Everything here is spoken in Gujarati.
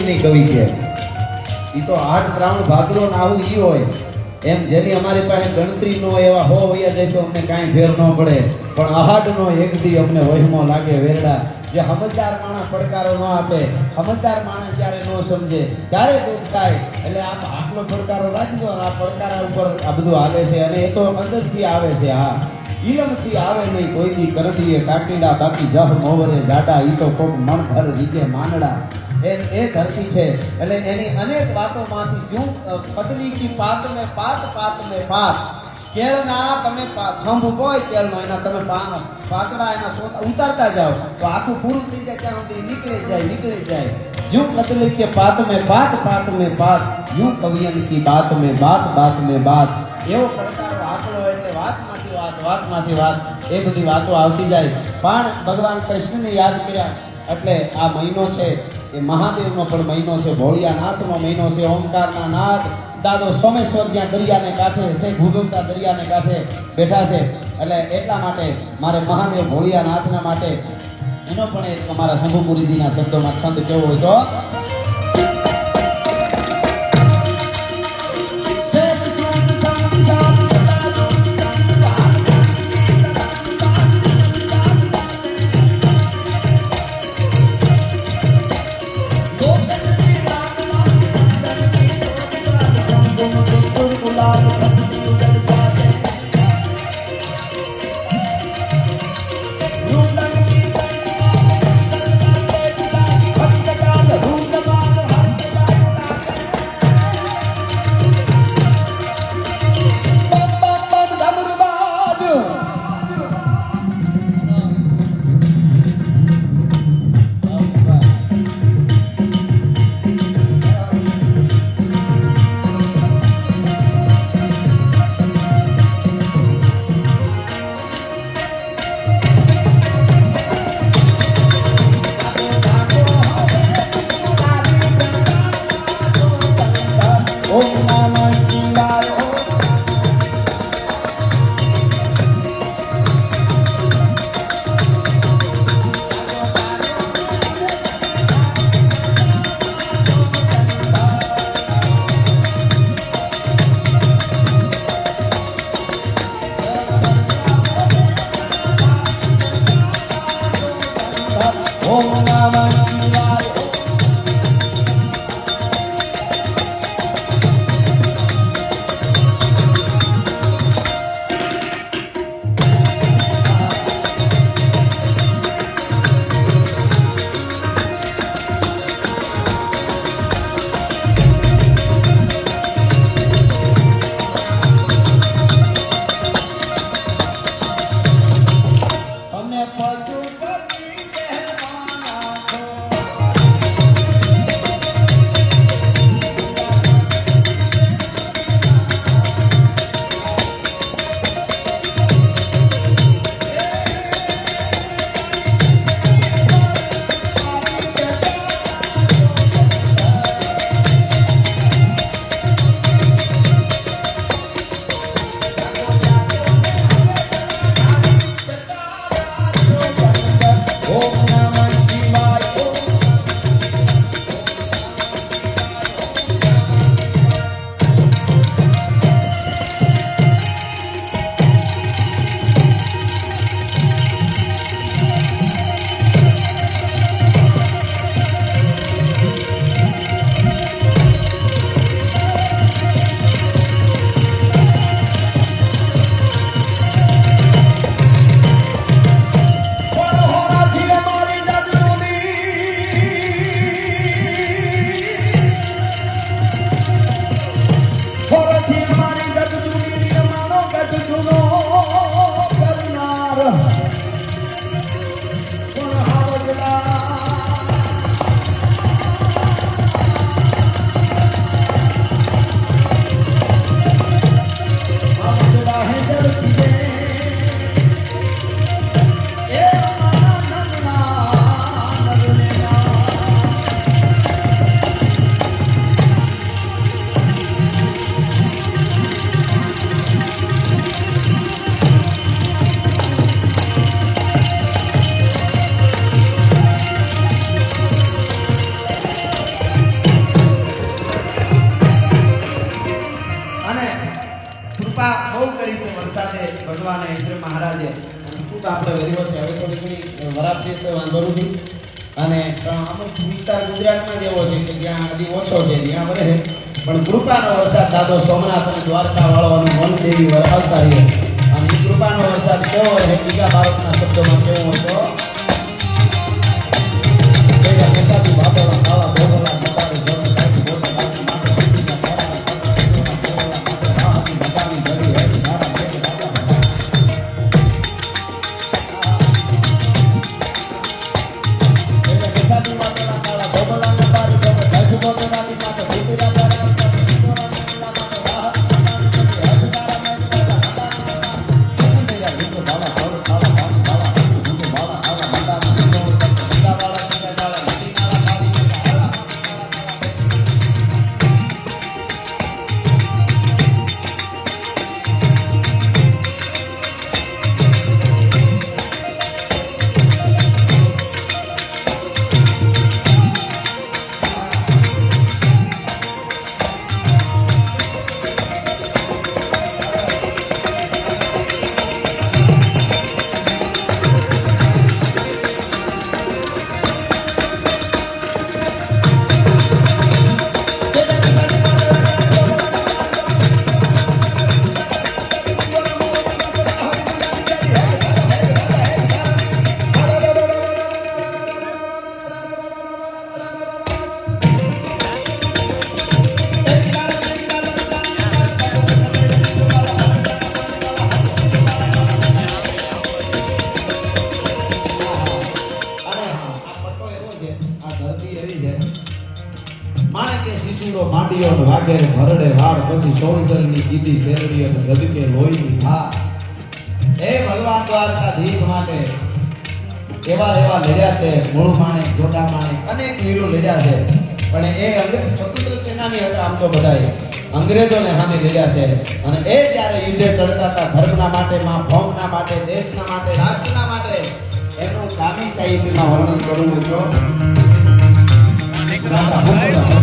નહીં કવિ કે ઈ તો 8 શ્રાવણ ભાદરો ને આવું ઈ હોય એમ જેની અમારી પાસે ગણતરી નો એવા હો વયા જાય તો અમને કાંઈ ફેર ન પડે પણ આહાડ નો એક દી અમને વહેમો લાગે વેરડા જે સમજદાર માણસ પડકારો ન આપે સમજદાર માણસ જ્યારે ન સમજે ત્યારે દુઃખ થાય એટલે આટલો પડકારો રાખજો અને આ પડકારા ઉપર આ બધું હાલે છે અને એ તો અંદરથી આવે છે હા ઈલમથી આવે નહીં કોઈ દી કરડીએ કાકીડા બાકી જહ મોવરે જાડા ઈ તો કોક મણભર રીજે માનડા એ ધરતી છે એટલે એની અનેક વાતોમાંથી જું પત્ની કી પાત મેં પાત કેળના તમે થંભ હોય કેળનો એના તમે પાતળા એના ઉતારતા જાઓ તો આખું પૂરું થઈ જાય ત્યાં સુધી નીકળી જાય यूं कतल के पात में बात यूं कवियन की बात में बात एवो પડકારો આકળો એટલે વાતમાંથી વાત એ બધી વાતો આવતી જાય પણ ભગવાન કૃષ્ણને યાદ કર્યા એટલે આ મહિનો છે એ મહાદેવનો પણ મહિનો છે ભોળિયાનાથનો મહિનો છે ઓમકારના નાથ દાદો સોમેશ્વર જ્યાં દરિયાને કાંઠે છે ભૂગવતા દરિયાને કાંઠે બેઠા છે એટલે એટલા માટે મારે મહાદેવ ભોળિયાનાથના માટે એનો પણ એક અમારા શંભુપુરીજીના શબ્દોમાં છંદ કેવો હોય તો કૃપા બહુ કરી છે વરસાદે ભગવાને ઇન્દ્ર મહારાજે. ખૂબ આપણે વેરીઓ છે. હવે થોડી ઘણી વરાપથી તો વાંધો નથી. અને અમુક વિસ્તાર ગુજરાતમાં જેવો છે કે જ્યાં હજી ઓછો છે ત્યાં વરે પણ કૃપાનો વરસાદ દાદો સોમનાથ અને દ્વારકા વાળવાનું મન દેવી વરસાવતા રહીએ. અને એ કૃપાનો વરસાદ કેવો રહે બીજા બાળકના શબ્દોમાં કેવો હતો? બાપોલા કાળા ભોગોલા મતારી ભોગોલા કાઢી ભોગોલા કાઢી માટે ભૂતિના કાળા ભોગોલા માટે રાહની મતાની ભરી હેડી મારા ભેગી રાજા બેસાડી બાપોલા કાળા ભોગોલા મતારી ભોગોલા કાઢી ભોગોલા માટે ભૂતિના કાળા માંડીઓ વાગે ભરડે વાળ પછી ચોળજરની કીધી શેરડીઓ ગદકે લોહીની હા. એ ભગવાન દ્વારકાધીશ માટે એવા એવા લડ્યા છે. મૂળ માણે જોડા માણે અનેક વીરો લડ્યા છે. પણ એ સ્વતંત્ર સેનાની હતા આમ તો બધાય અંગ્રેજોને સામે લડ્યા છે. અને એ જ્યારે યુદ્ધે ચડતા હતા ધર્મના માટે ભૌમના માટે દેશના માટે રાષ્ટ્રના માટે એનું કામી સાહિત્યમાં વર્ણન કરવું જો રાજા